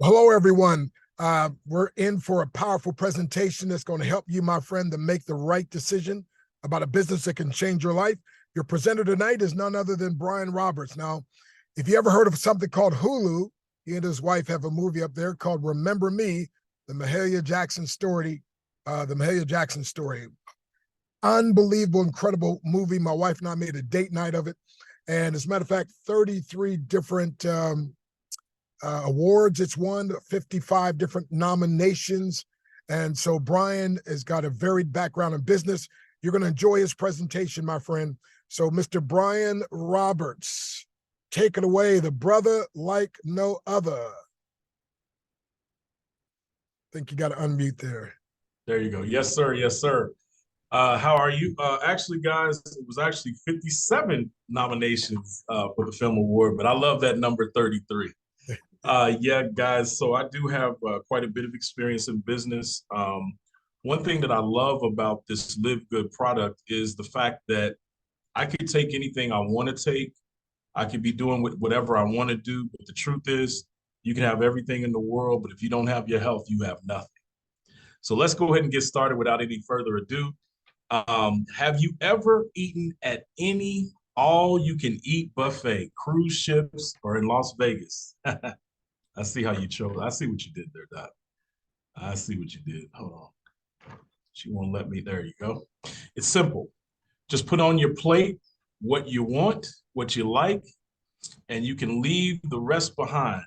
Hello, everyone. We're in for a powerful presentation that's going to help you, my friend, to make the right decision about a business that can change your life. Your presenter tonight is none other than Brian Roberts. Now, if you ever heard of something called Hulu, he and his wife have a movie up there called Remember Me, the Mahalia Jackson story. The Mahalia Jackson story. Unbelievable, incredible movie. My wife and I made a date night of it. And as a matter of fact, 33 different awards it's won, 55 different nominations. And so Brian has got a varied background in business. You're going to enjoy his presentation, my friend. So Mr. Brian Roberts, take it away. The brother like no other. I think you got to unmute there. There you go. Yes, sir. Yes, sir. How are you? Actually, guys, it was actually 57 nominations for the Film Award, but I love that number 33. Yeah, guys. So I do have quite a bit of experience in business. One thing that I love about this lLiveGood product is the fact that I could take anything I want to take. I could be doing whatever I want to do. But the truth is, you can have everything in the world, but if you don't have your health, you have nothing. So let's go ahead and get started without any further ado. Have you ever eaten at any all-you-can-eat buffet, cruise ships, or in Las Vegas? I see how you chose. I see what you did there, Doc. I see what you did. Hold on. She won't let me. There you go. It's simple. Just put on your plate what you want, what you like, and you can leave the rest behind.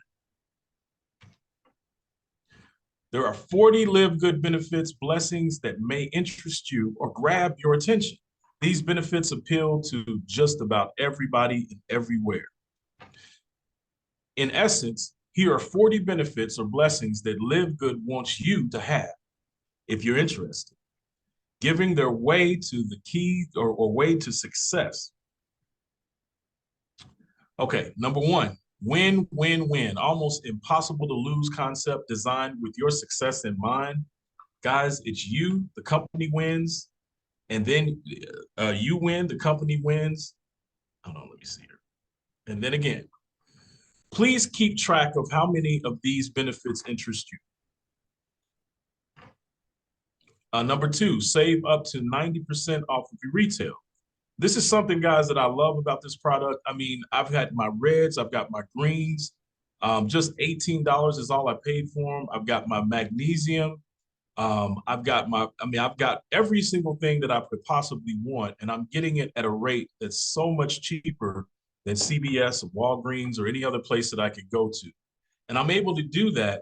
There are 40 lLiveGood benefits, blessings that may interest you or grab your attention. These benefits appeal to just about everybody and everywhere. In essence, here are 40 benefits or blessings that lLiveGood wants you to have if you're interested, giving their way to the key or way to success. Okay, number one, win, win, win. Almost impossible to lose concept designed with your success in mind. Guys, it's you, the company wins, and then you win, the company wins. Hold on, let me see here. And then again, please keep track of how many of these benefits interest you. Number two, save up to 90% off of your retail. This is something, guys, that I love about this product. I mean, I've had my reds, I've got my greens. Just $18 is all I paid for them. I've got my magnesium. I've got every single thing that I could possibly want, and I'm getting it at a rate that's so much cheaper than CVS or Walgreens or any other place that I could go to. And I'm able to do that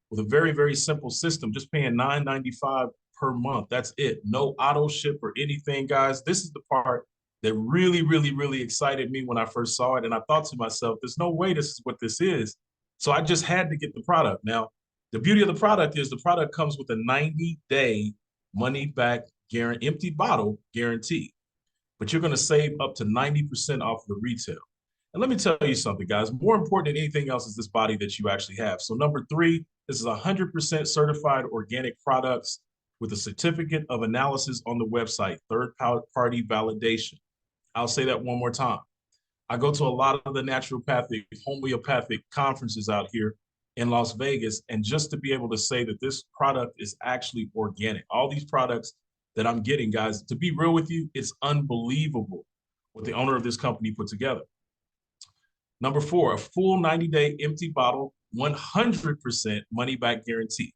with a very, very simple system, just paying $9.95 per month. That's it. No auto ship or anything, guys. This is the part that really, really, really excited me when I first saw it. And I thought to myself, there's no way this is what this is. So I just had to get the product. Now, the beauty of the product is the product comes with a 90-day money-back empty bottle guarantee. But you're going to save up to 90% off the retail. And let me tell you something, guys. More important than anything else is this body that you actually have. So number three, this is 100% certified organic products with a certificate of analysis on the website, third-party validation. I'll say that one more time. I go to a lot of the naturopathic, homeopathic conferences out here in Las Vegas, and just to be able to say that this product is actually organic. All these products that I'm getting, guys, to be real with you, it's unbelievable what the owner of this company put together. Number four, a full 90-day empty bottle, 100% money-back guarantee.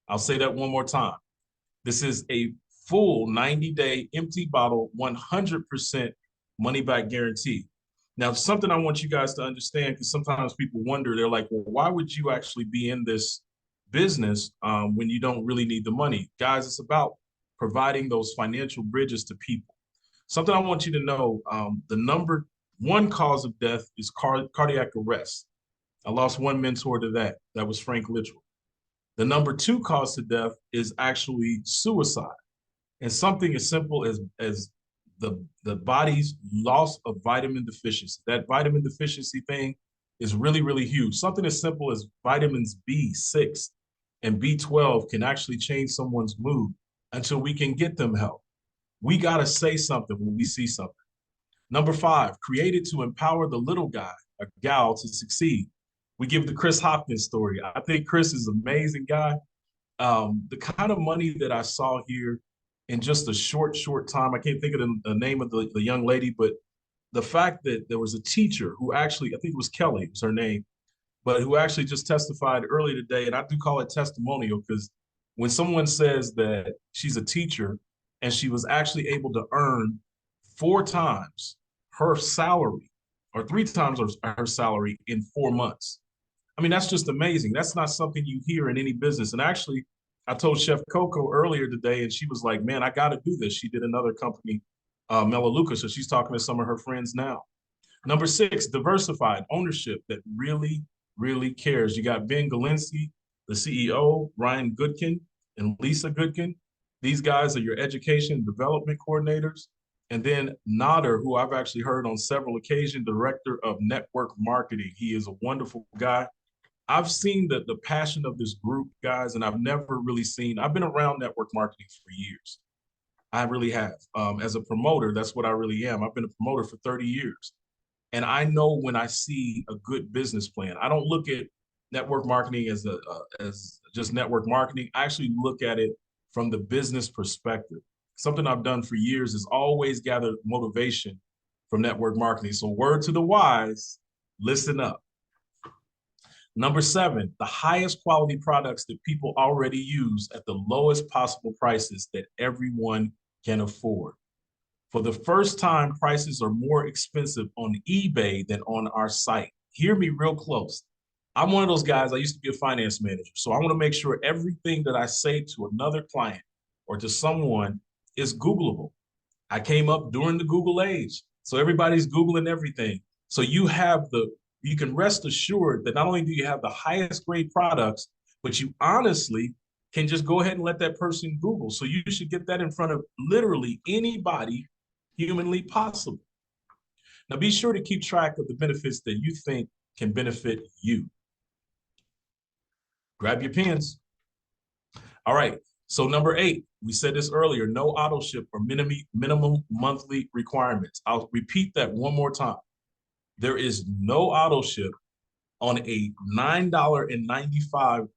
I'll say that one more time. This is a full 90-day empty bottle, 100% money-back guarantee. Now, something I want you guys to understand, because sometimes people wonder, they're like, well, why would you actually be in this business when you don't really need the money? Guys, it's about providing those financial bridges to people. Something I want you to know, the number one cause of death is cardiac arrest. I lost one mentor to that. That was Frank Littrell. The number two cause of death is actually suicide. And something as simple as the body's loss of vitamin deficiency. That vitamin deficiency thing is really, really huge. Something as simple as vitamins B6 and B12 can actually change someone's mood until we can get them help. We got to say something when we see something. Number five, created to empower the little guy or gal to succeed. We give the Chris Hopkins story. I think Chris is an amazing guy. The kind of money that I saw here in just a short time, I can't think of the name of the young lady, but the fact that there was a teacher who actually, I think it was Kelly, was her name, but who actually just testified earlier today. And I do call it testimonial because when someone says that she's a teacher and she was actually able to earn 4 times her salary or 3 times her salary in 4 months. I mean, that's just amazing. That's not something you hear in any business. And actually, I told Chef Coco earlier today, and she was like, man, I got to do this. She did another company, Melaleuca, so she's talking to some of her friends now. Number 6, diversified ownership that really cares. You got Ben Galinsky, the CEO, Ryan Goodkin, and Lisa Goodkin. These guys are your education and development coordinators. And then Nader, who I've actually heard on several occasions, director of network marketing. He is a wonderful guy. I've seen the passion of this group, guys, and I've never really seen, I've been around network marketing for years. I really have. As a promoter, that's what I really am. I've been a promoter for 30 years. And I know when I see a good business plan, I don't look at network marketing as just network marketing. I actually look at it from the business perspective. Something I've done for years is always gather motivation from network marketing. So word to the wise, listen up. Number 7, the highest quality products that people already use at the lowest possible prices that everyone can afford. For the first time, prices are more expensive on eBay than on our site. Hear me real close. I'm one of those guys, I used to be a finance manager, so I want to make sure everything that I say to another client or to someone is Googleable. I came up during the Google age, so everybody's Googling everything. So you can rest assured that not only do you have the highest grade products, but you honestly can just go ahead and let that person Google. So you should get that in front of literally anybody humanly possible. Now be sure to keep track of the benefits that you think can benefit you. Grab your pens. All right. So number 8, we said this earlier, no auto ship or minimum monthly requirements. I'll repeat that one more time. There is no auto ship on a $9.95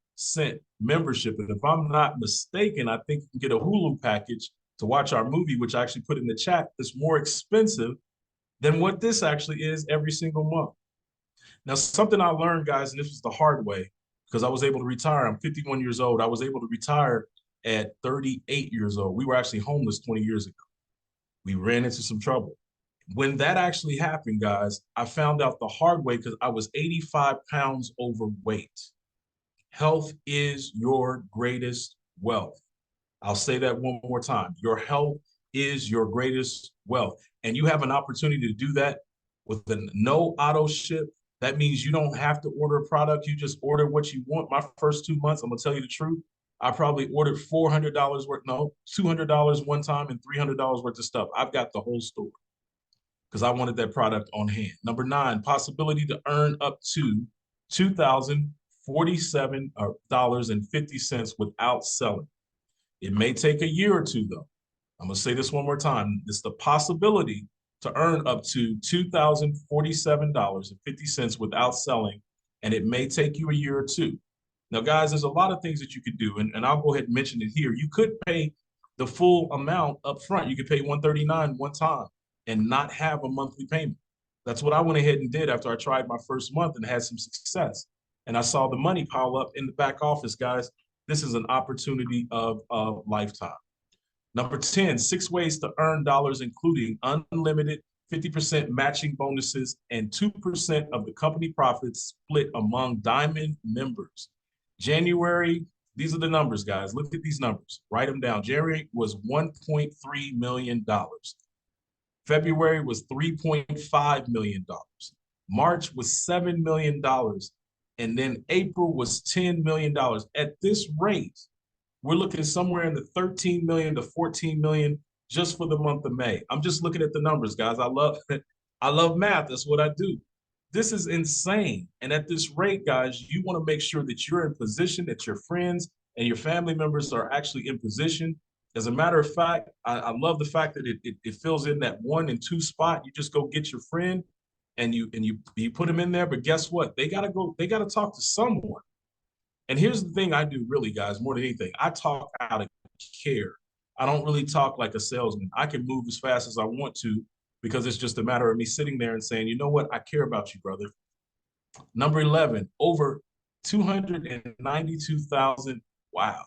membership. And if I'm not mistaken, I think you can get a Hulu package to watch our movie, which I actually put in the chat, that's more expensive than what this actually is every single month. Now, something I learned, guys, and this was the hard way, because I was able to retire. I'm 51 years old. I was able to retire at 38 years old. We were actually homeless 20 years ago. We ran into some trouble. When that actually happened, guys, I found out the hard way because I was 85 pounds overweight. Health is your greatest wealth. I'll say that one more time. Your health is your greatest wealth. And you have an opportunity to do that with the no auto ship. That means you don't have to order a product. You just order what you want. My first 2 months, I'm going to tell you the truth, I probably ordered $400 worth, no, $200 one time and $300 worth of stuff. I've got the whole store because I wanted that product on hand. Number 9, possibility to earn up to $2,047.50 without selling. It may take a year or two, though. I'm going to say this one more time. It's the possibility to earn up to $2,047.50 without selling, and it may take you a year or two. Now, guys, there's a lot of things that you could do, and I'll go ahead and mention it here. You could pay the full amount up front. You could pay $139 one time and not have a monthly payment. That's what I went ahead and did after I tried my first month and had some success. And I saw the money pile up in the back office, guys. This is an opportunity of a lifetime. Number 10, 6 ways to earn dollars, including unlimited 50% matching bonuses and 2% of the company profits split among Diamond members. January, these are the numbers, guys. Look at these numbers. Write them down. January was $1.3 million. February was $3.5 million. March was $7 million. And then April was $10 million. At this rate, we're looking somewhere in the 13 million to 14 million just for the month of May. I'm just looking at the numbers, guys. I love math. That's what I do. This is insane. And at this rate, guys, you want to make sure that you're in position, that your friends and your family members are actually in position. As a matter of fact, I love the fact that it fills in that 1 and 2 spot. You just go get your friend and you put them in there, but guess what? They gotta talk to someone. And here's the thing I do really, guys, more than anything. I talk out of care. I don't really talk like a salesman. I can move as fast as I want to because it's just a matter of me sitting there and saying, you know what? I care about you, brother. Number 11, over 292,000. Wow.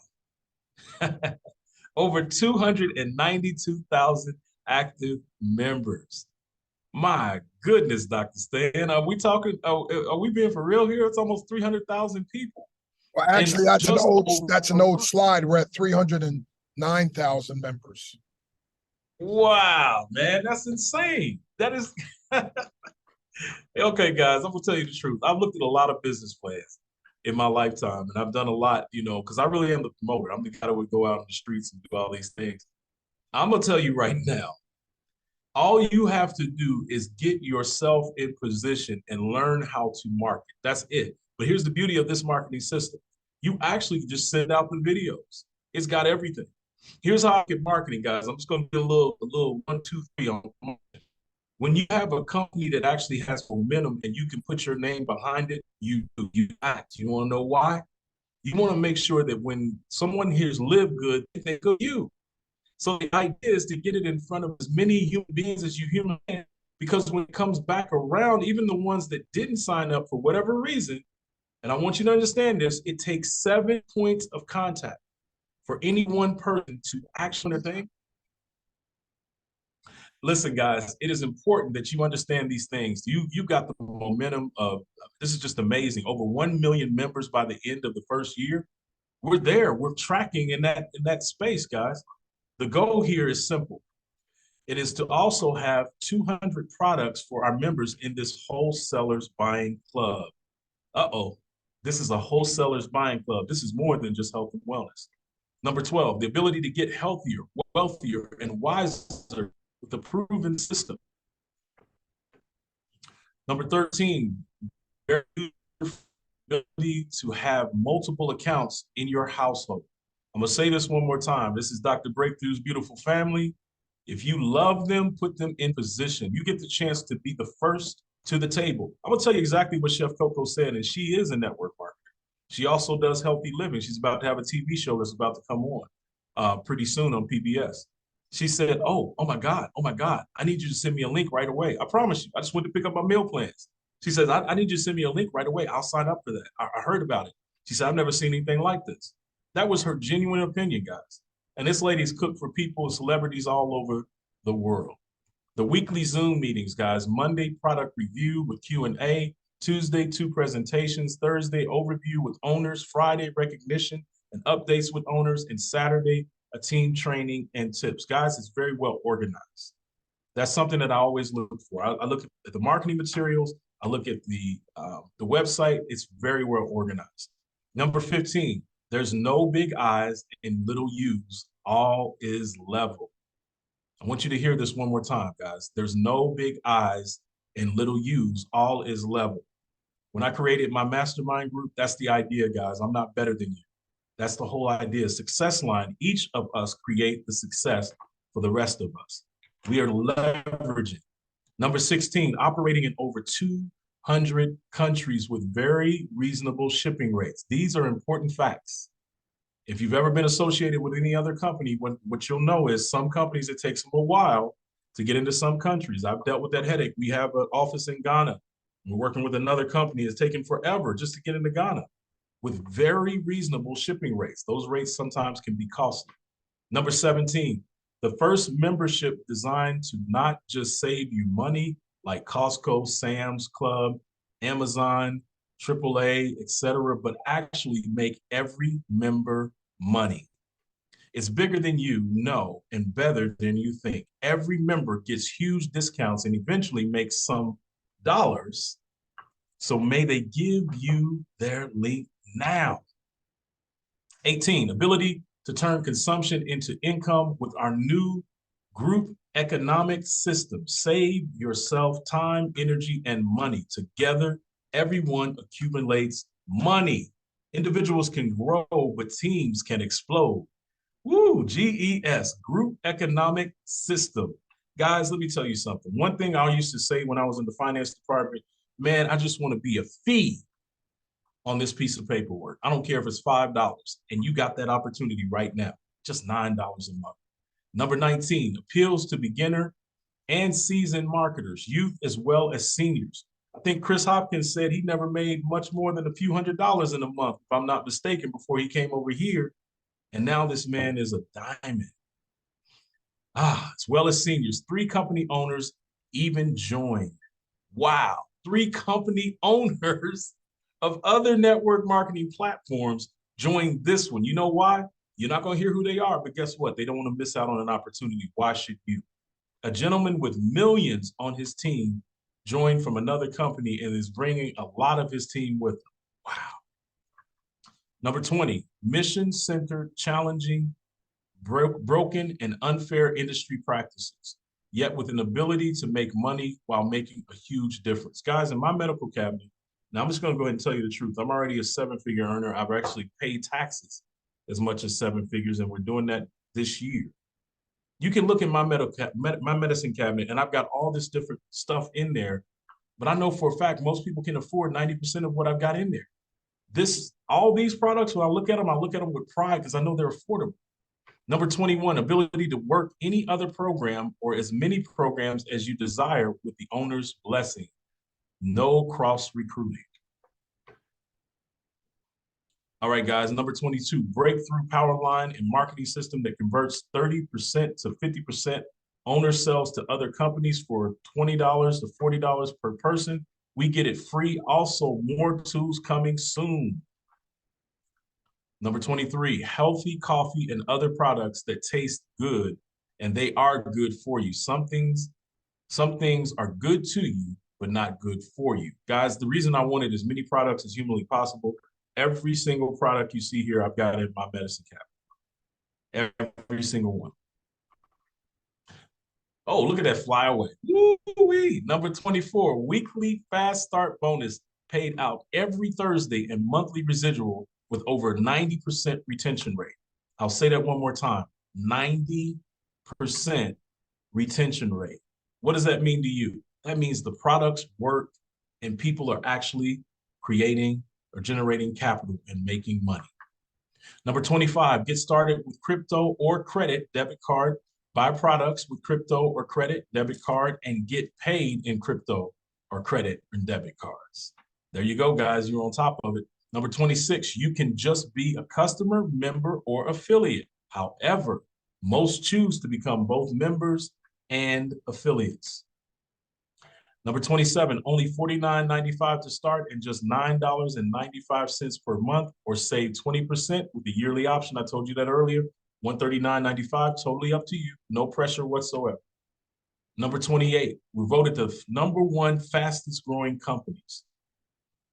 Over 292,000 active members. My goodness, Dr. Stan. Are we talking, are we being for real here? It's almost 300,000 people. Well, actually, that's an old slide. We're at 309,000 members. Wow, man, that's insane. That is okay, guys. I'm gonna tell you the truth. I've looked at a lot of business plans in my lifetime, and I've done a lot, because I really am the promoter. I'm the guy that would go out in the streets and do all these things. I'm gonna tell you right now, all you have to do is get yourself in position and learn how to market. That's it. But here's the beauty of this marketing system. You actually just send out the videos. It's got everything. Here's how I get marketing, guys. I'm just going to do a little 1, 2, 3 on promotion. When you have a company that actually has momentum and you can put your name behind it, you act. You want to know why? You want to make sure that when someone hears lLiveGood, they think of you. So the idea is to get it in front of as many human beings as you human can, because when it comes back around, even the ones that didn't sign up for whatever reason, and I want you to understand this, it takes 7 points of contact for any one person to action their thing. Listen, guys, it is important that you understand these things. You got the momentum of, this is just amazing. Over 1 million members by the end of the first year. We're there. We're tracking in that space, guys. The goal here is simple. It is to also have 200 products for our members in this wholesalers buying club. Uh-oh, this is a wholesalers buying club. This is more than just health and wellness. Number 12, the ability to get healthier, wealthier, and wiser with a proven system. Number 13, ability to have multiple accounts in your household. I'm gonna say this one more time. This is Dr. Breakthrough's beautiful family. If you love them, put them in position. You get the chance to be the first to the table. I'm gonna tell you exactly what Chef Coco said, and she is a network marketer. She also does healthy living. She's about to have a TV show that's about to come on pretty soon on PBS. She said, oh my God, I need you to send me a link right away. I promise you, I just went to pick up my meal plans. She says, I need you to send me a link right away. I'll sign up for that. I heard about it. She said, I've never seen anything like this. That was her genuine opinion, guys. And this lady's cooked for people and celebrities all over the world. The weekly Zoom meetings, guys. Monday, product review with Q&A. Tuesday, 2 presentations. Thursday, overview with owners. Friday, recognition and updates with owners. And Saturday, a team training and tips. Guys, it's very well organized. That's something that I always look for. I look at the marketing materials. I look at the website. It's very well organized. Number 15, there's no big I's and little U's. All is level. I want you to hear this one more time, guys. There's no big I's and little U's. All is level. When I created my mastermind group, that's the idea, guys. I'm not better than you. That's the whole idea. Success line. Each of us create the success for the rest of us. We are leveraging. Number 16, operating in over 200 countries with very reasonable shipping rates. These are important facts. If you've ever been associated with any other company, what you'll know is some companies, it takes them a while to get into some countries. I've dealt with that headache. We have an office in Ghana. We're working with another company. It's taken forever just to get into Ghana with very reasonable shipping rates. Those rates sometimes can be costly. Number 17, the first membership designed to not just save you money like Costco, Sam's Club, Amazon, AAA, etc., but actually make every member money. It's bigger than you know and better than you think. Every member gets huge discounts and eventually makes some dollars. So may they give you their link now. 18, ability to turn consumption into income with our new group economic system. Save yourself time, energy, and money. Together, everyone accumulates money. Individuals can grow, but teams can explode. Woo, GES, Group Economic System. Guys, let me tell you something. One thing I used to say when I was in the finance department, man, I just want to be a fee on this piece of paperwork. I don't care if it's $5, and you got that opportunity right now, just $9 a month. Number 19, appeals to beginner and seasoned marketers, youth as well as seniors. I think Chris Hopkins said he never made much more than a few $100s in a month, if I'm not mistaken, before he came over here. And now this man is a diamond. As well as seniors, 3 company owners even joined. Wow, 3 company owners of other network marketing platforms joined this one. You know why? You're not going to hear who they are, but guess what? They don't want to miss out on an opportunity. Why should you? A gentleman with millions on his team joined from another company and is bringing a lot of his team with him. Wow. Number 20, mission-centered, challenging, broken, and unfair industry practices, yet with an ability to make money while making a huge difference. Guys, in my medical cabinet, now I'm just going to go ahead and tell you the truth. I'm already a 7-figure earner. I've actually paid taxes as much as 7 figures, and we're doing that this year. You can look in my medicine cabinet, and I've got all this different stuff in there, but I know for a fact most people can afford 90% of what I've got in there. All these products, when I look at them with pride because I know they're affordable. Number 21, ability to work any other program or as many programs as you desire with the owner's blessing. No cross recruiting. All right, guys, number 22, breakthrough power line and marketing system that converts 30% to 50% owner sales to other companies for $20 to $40 per person. We get it free. Also, more tools coming soon. Number 23, healthy coffee and other products that taste good, and they are good for you. Some things are good to you, but not good for you. Guys, the reason I wanted as many products as humanly possible, every single product you see here, I've got in my medicine cabinet. Every single one. Oh, look at that fly away. Woo-wee. Number 24, weekly fast start bonus paid out every Thursday and monthly residual with over 90% retention rate. I'll say that one more time, 90% retention rate. What does that mean to you? That means the products work and people are actually creating or generating capital and making money. Number 25, get started with crypto or credit debit card. Buy products with crypto or credit debit card and get paid in crypto or credit and debit cards. There you go, guys. You're on top of it. Number 26, you can just be a customer, member, or affiliate. However, most choose to become both members and affiliates. Number 27, only $49.95 to start and just $9.95 per month, or save 20% with the yearly option. I told you that earlier. $139.95, totally up to you. No pressure whatsoever. Number 28, we voted the #1 fastest growing companies.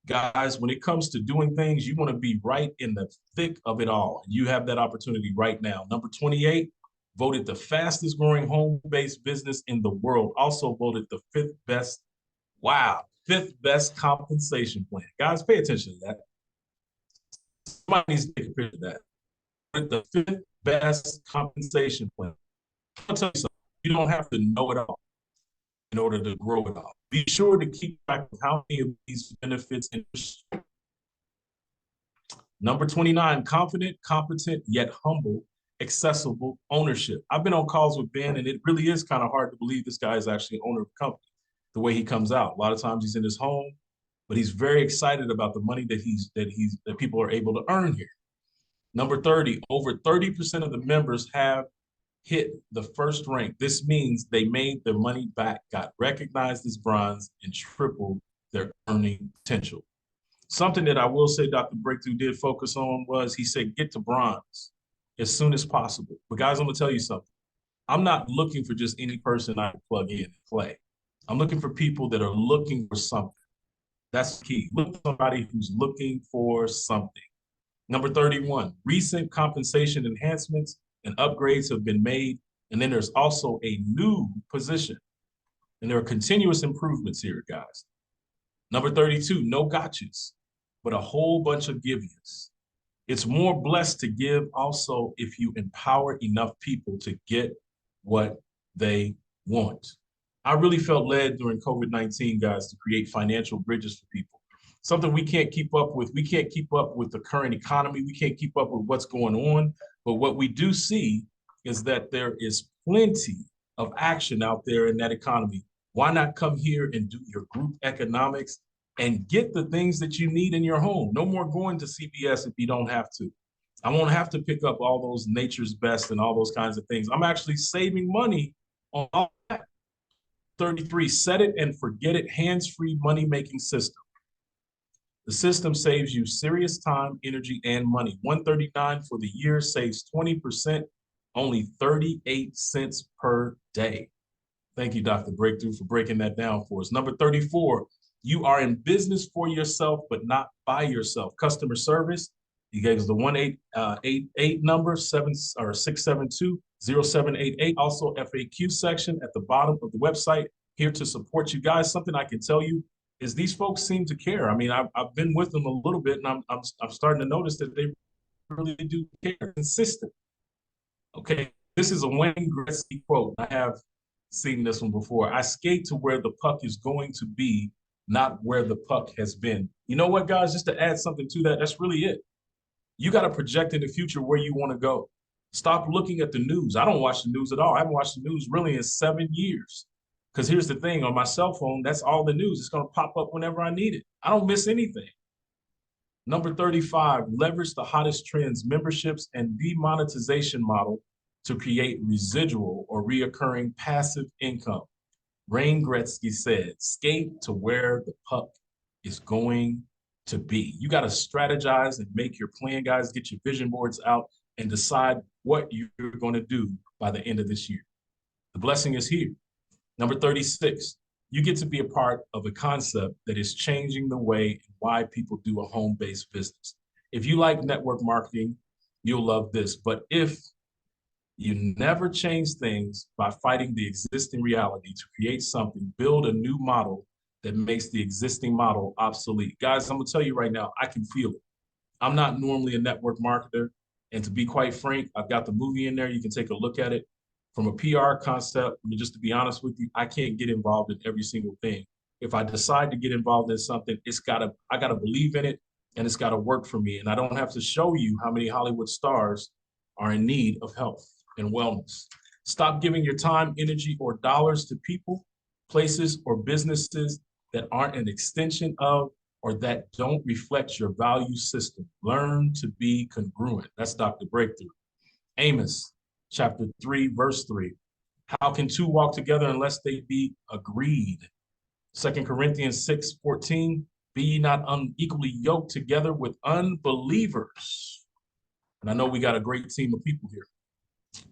Guys, when it comes to doing things, you want to be right in the thick of it all. You have that opportunity right now. Number 28, voted the fastest growing home-based business in the world. Also voted the 5th best, wow, 5th best compensation plan. Guys, pay attention to that. Somebody needs to take a picture of that. The 5th best compensation plan. I'll tell you something. You don't have to know it all in order to grow it all. Be sure to keep track of how many of these benefits. Number 29, confident, competent, yet humble, accessible ownership. I've been on calls with Ben, and it really is kind of hard to believe this guy is actually an owner of a company, the way he comes out. A lot of times he's in his home, but he's very excited about the money that people are able to earn here. Number 30, over 30% of the members have hit the first rank. This means they made their money back, got recognized as bronze, and tripled their earning potential. Something that I will say Dr. Breakthrough did focus on was he said, get to bronze as soon as possible. But guys, I'm gonna tell you something. I'm not looking for just any person I can plug in and play. I'm looking for people that are looking for something. That's key. Look for somebody who's looking for something. Number 31, recent compensation enhancements and upgrades have been made. And then there's also a new position. And there are continuous improvements here, guys. Number 32, no gotchas, but a whole bunch of give-yous. It's more blessed to give also if you empower enough people to get what they want. I really felt led during COVID-19, guys, to create financial bridges for people. Something we can't keep up with. We can't keep up with the current economy. We can't keep up with what's going on. But what we do see is that there is plenty of action out there in that economy. Why not come here and do your group economics and get the things that you need in your home? No more going to CVS if you don't have to. I won't have to pick up all those Nature's Best and all those kinds of things. I'm actually saving money on all that. 33, set it and forget it, hands-free money-making system. The system saves you serious time, energy, and money. 139 for the year saves 20%, only 38 cents per day. Thank you, Dr. Breakthrough, for breaking that down for us. Number 34, you are in business for yourself, but not by yourself. Customer service, he gave us the 1-888 number, 672-0788. Also, FAQ section at the bottom of the website, here to support you guys. Something I can tell you is these folks seem to care. I mean, I've been with them a little bit, and I'm starting to notice that they really do care. Consistent. Okay, this is a Wayne Gretzky quote. I have seen this one before. I skate to where the puck is going to be, not where the puck has been. You know what, guys? Just to add something to that, that's really it. You got to project in the future where you want to go. Stop looking at the news. I don't watch the news at all. I haven't watched the news really in 7 years. Because here's the thing, on my cell phone, that's all the news. It's going to pop up whenever I need it. I don't miss anything. Number 35, leverage the hottest trends, memberships, and demonetization model to create residual or reoccurring passive income. Wayne Gretzky said, skate to where the puck is going to be. You got to strategize and make your plan, guys. Get your vision boards out and decide what you're going to do by the end of this year. The blessing is here. Number 36, you get to be a part of a concept that is changing the way and why people do a home-based business. If you like network marketing, you'll love this. But if you never change things by fighting the existing reality to create something, build a new model that makes the existing model obsolete. Guys, I'm gonna tell you right now, I can feel it. I'm not normally a network marketer. And to be quite frank, I've got the movie in there. You can take a look at it. From a PR concept, I mean, just to be honest with you, I can't get involved in every single thing. If I decide to get involved in something, I gotta believe in it, and it's gotta work for me. And I don't have to show you how many Hollywood stars are in need of health and wellness. Stop giving your time, energy, or dollars to people, places, or businesses that aren't an extension of or that don't reflect your value system. Learn to be congruent. That's Dr. Breakthrough. Amos chapter 3, verse 3. How can two walk together unless they be agreed? 2 Corinthians 6:14. Be ye not unequally yoked together with unbelievers. And I know we got a great team of people here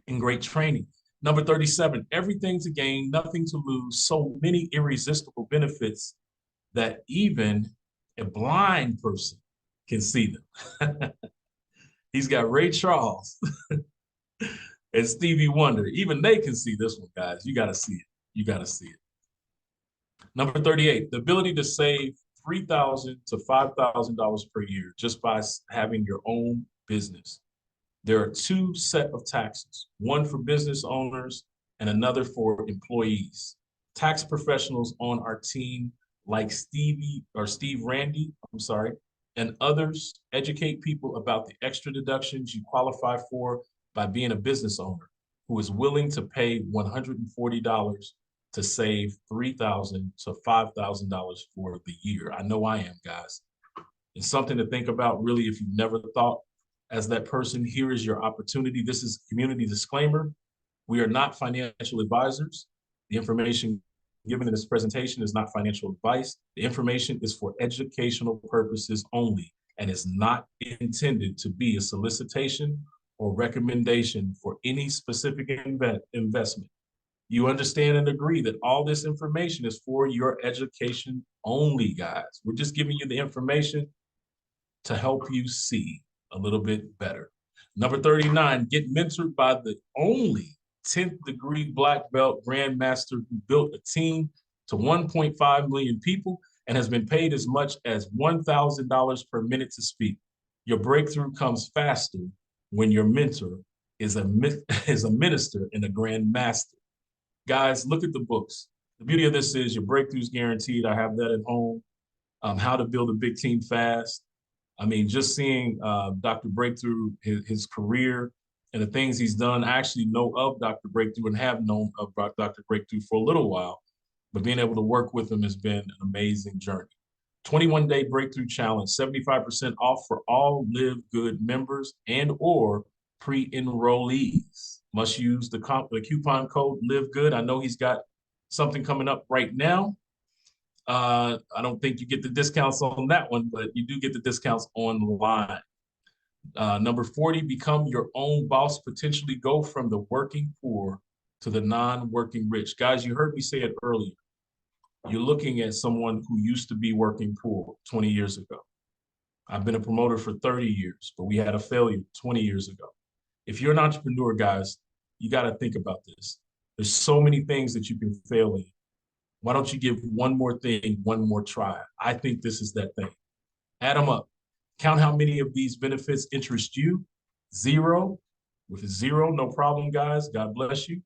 in great training. Number 37, everything to gain, nothing to lose. So many irresistible benefits that even a blind person can see them. He's got Ray Charles and Stevie Wonder. Even they can see this one, guys. You got to see it. You got to see it. Number 38, the ability to save $3,000 to $5,000 per year just by having your own business. There are two sets of taxes, one for business owners and another for employees. Tax professionals on our team like Steve Randy, and others educate people about the extra deductions you qualify for by being a business owner who is willing to pay $140 to save $3,000 to $5,000 for the year. I know I am, guys. It's something to think about, really, if you've never thought as that person. Here is your opportunity. This is a community disclaimer. We are not financial advisors. The information given in this presentation is not financial advice. The information is for educational purposes only and is not intended to be a solicitation or recommendation for any specific investment. You understand and agree that all this information is for your education only, guys. We're just giving you the information to help you see a little bit better. Number 39, get mentored by the only 10th degree black belt grandmaster who built a team to 1.5 million people and has been paid as much as $1,000 per minute to speak. Your breakthrough comes faster when your mentor is a minister and a grandmaster. Guys, look at the books. The beauty of this is your breakthrough's guaranteed. I have that at home. How to build a big team fast. I mean, just seeing Dr. Breakthrough, his career and the things he's done. I actually know of Dr. Breakthrough and have known of Dr. Breakthrough for a little while, but being able to work with him has been an amazing journey. 21-day breakthrough challenge, 75% off for all Live Good members and or pre-enrollees. Must use the coupon code Live Good. I know he's got something coming up right now. I don't think you get the discounts on that one, but you do get the discounts online. Number 40, become your own boss, potentially go from the working poor to the non-working rich. Guys, you heard me say it earlier. You're looking at someone who used to be working poor 20 years ago. I've been a promoter for 30 years, but we had a failure 20 years ago. If you're an entrepreneur, guys, you got to think about this. There's so many things that you can fail in. Why don't you give one more thing, one more try? I think this is that thing. Add them up. Count how many of these benefits interest you. 0. If it's 0, no problem, guys. God bless you.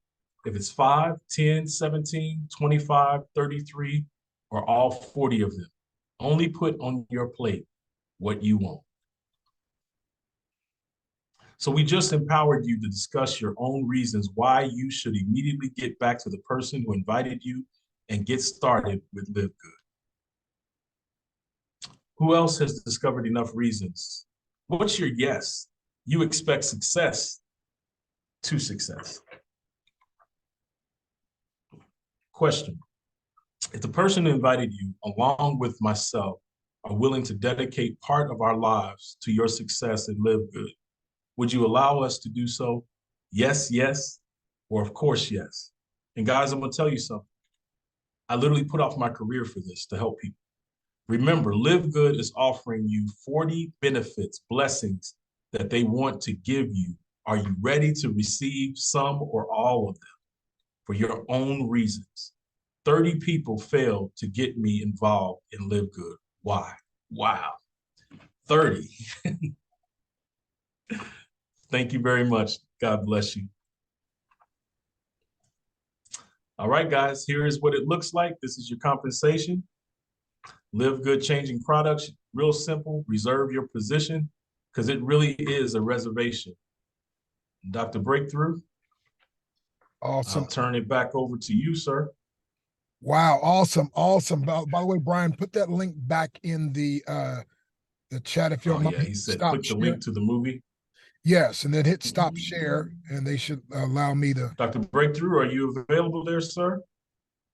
If it's 5, 10, 17, 25, 33, or all 40 of them, only put on your plate what you want. So we just empowered you to discuss your own reasons why you should immediately get back to the person who invited you and get started with Live Good. Who else has discovered enough reasons? What's your yes? You expect success to success. Question. If the person who invited you, along with myself, are willing to dedicate part of our lives to your success and Live Good, would you allow us to do so? Yes, yes, or of course, yes. And guys, I'm gonna tell you something. I literally put off my career for this to help people. Remember, Live Good is offering you 40 benefits, blessings that they want to give you. Are you ready to receive some or all of them for your own reasons? 30 people failed to get me involved in Live Good. Why? Wow. 30. Thank you very much. God bless you. All right, guys, here is what it looks like. This is your compensation. Live Good changing products, real simple. Reserve your position because it really is a reservation. Dr. Breakthrough, Awesome. I'll turn it back over to you, sir. Wow, awesome, awesome. By the way, Brian, put that link back in the chat if you don't Oh, mind. yeah, he said Stop click the share. link to the movie. Yes, and then hit stop share, and they should allow me to. Dr. Breakthrough, are you available there, sir?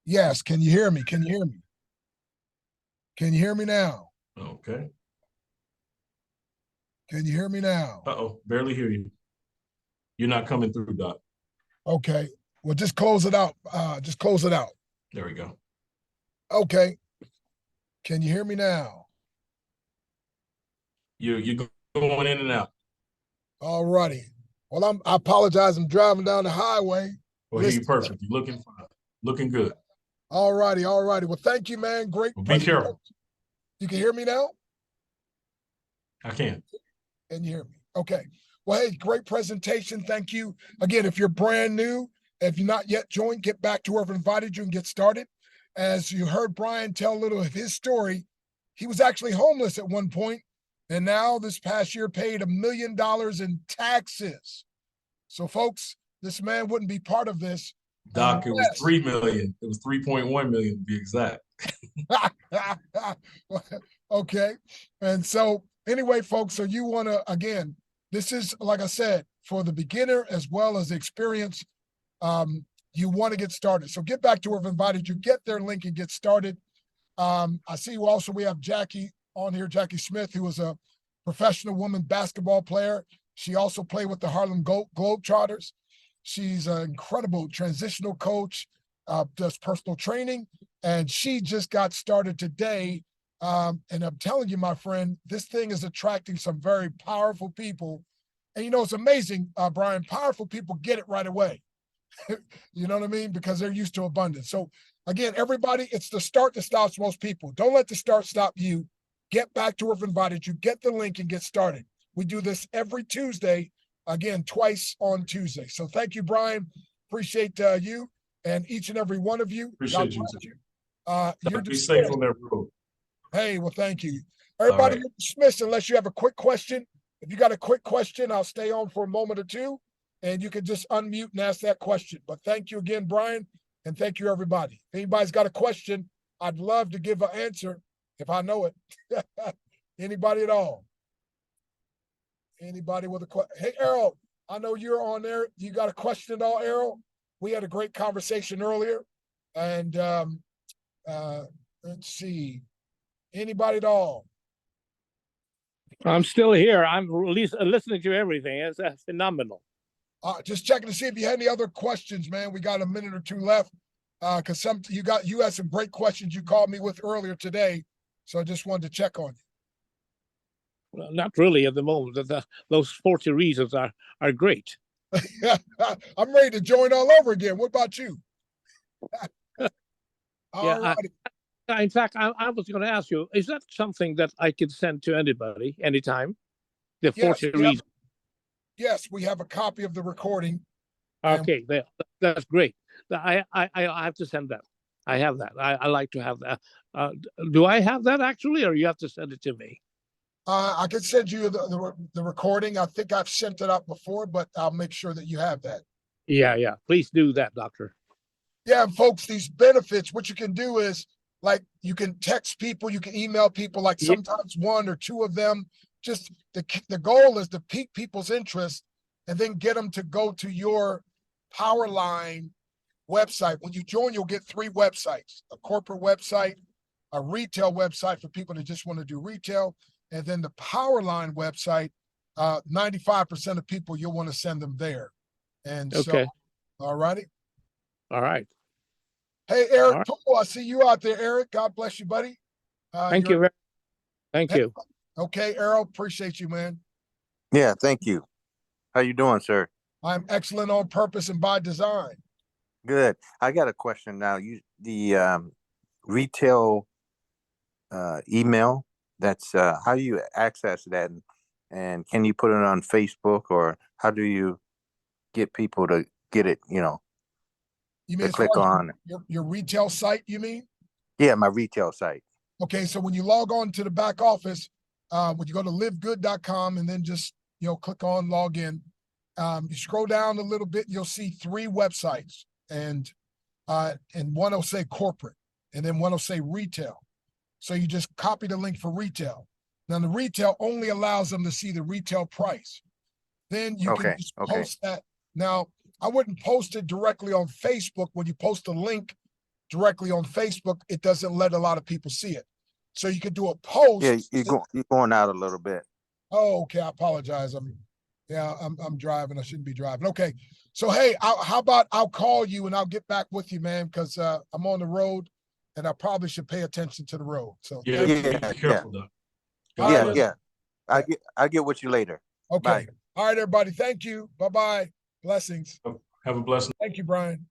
Yes, can you hear me? Can you hear me? Can you hear me now? Okay. Can you hear me now? Uh-oh, barely hear you. You're not coming through, Doc. Okay, well, just close it out. Just close it out. There we go. Okay, can you hear me now? You're going in and out. All righty. Well, I apologize. I'm driving down the highway. Well, hear you perfect. You're looking fine. Looking good. All righty, all righty. Well, thank you, man. Great. Well, be careful. You can hear me now? I can. And you hear me? Okay. Well, hey, great presentation. Thank you. Again, if you're brand new, if you're not yet joined, get back to whoever invited you and get started. As you heard Brian tell a little of his story, he was actually homeless at one point, and now this past year paid $1 million in taxes. So, folks, this man wouldn't be part of this. Doc, it was 3 million. It was 3.1 million to be exact. Okay. And so anyway, folks, so you want to, again, this is, like I said, for the beginner as well as the experience, you want to get started. So get back to whoever invited you, get their link and get started. I see also we have Jackie on here, Jackie Smith, who is a professional woman basketball player. She also played with the Harlem Globetrotters. She's an incredible transitional coach, does personal training, and she just got started today. And I'm telling you, my friend, this thing is attracting some very powerful people. And, you know, it's amazing, Brian, powerful people get it right away. You know what I mean? Because they're used to abundance. So, again, everybody, it's the start that stops most people. Don't let the start stop you. Get back to whoever invited you. Get the link and get started. We do this every Tuesday. Again, twice on Tuesday. So thank you, Brian. Appreciate you. and each and every one of you. Appreciate God you bless too. you. You're Be safe dismissed. on that road. Hey, well, thank you. Everybody, right. you're dismissed unless you have a quick question. If you got a quick question, I'll stay on for a moment or two, and you can just unmute and ask that question. But thank you again, Brian, and thank you, everybody. If anybody's got a question, I'd love to give an answer if I know it. Anybody at all? Anybody with a question? Hey, Errol, I know you're on there. You got a question at all, Errol? We had a great conversation earlier, and let's see. Anybody at all? I'm still here. I'm listening to everything. It's phenomenal. Just checking to see if you had any other questions, man. We got a minute or two left. Because you had some great questions you called me with earlier today. So I just wanted to check on you. Well, not really at the moment. Those 40 reasons are great. I'm ready to join all over again. What about you? All Yeah, right. in fact, I was going to ask you, is that something that I could send to anybody anytime? The 40 reasons. Yes, we have a copy of the recording. Okay, that's great. I have to send that. I have that. I like to have that. Do I have that actually, or you have to send it to me? I can send you the recording. I think I've sent it out before, but I'll make sure that you have that. Yeah. Please do that, Doctor. Yeah, folks, these benefits, what you can do is, like, you can text people, you can email people, like sometimes one or two of them. Just the goal is to pique people's interest and then get them to go to your Powerline website. When you join, you'll get 3 websites: a corporate website, a retail website for people that just want to do retail, and then the Powerline website. 95% of people, you'll want to send them there. And okay. So, all righty. All right. Hey, Eric Poole, I see you out there, Eric. God bless you, buddy. Thank you. Thank you. Okay, Errol, appreciate you, man. Yeah, thank you. How you doing, sir? I'm excellent on purpose and by design. Good. I got a question now. The retail email, that's how do you access that, and can you put it on Facebook, or how do you get people to get it, you mean to click on your retail site, you mean? Yeah, my retail site. Okay, so when you log on to the back office, when you go to lLiveGood.com and then just click on log in, you scroll down a little bit, you'll see 3 websites, and one will say corporate, and then one will say retail. So you just copy the link for retail. Now the retail only allows them to see the retail price. Then you can just post that. Now, I wouldn't post it directly on Facebook. When you post a link directly on Facebook, it doesn't let a lot of people see it. So you could do a post. Yeah, you're going out a little bit. Oh, okay. I apologize. I'm driving. I shouldn't be driving. Okay. So, hey, how about I'll call you and I'll get back with you, man, because I'm on the road and I probably should pay attention to the road. So be careful, though. Yeah. I'll get with you later. Okay. Bye. All right, everybody. Thank you. Bye-bye. Blessings. Have a blessing. Thank you, Brian.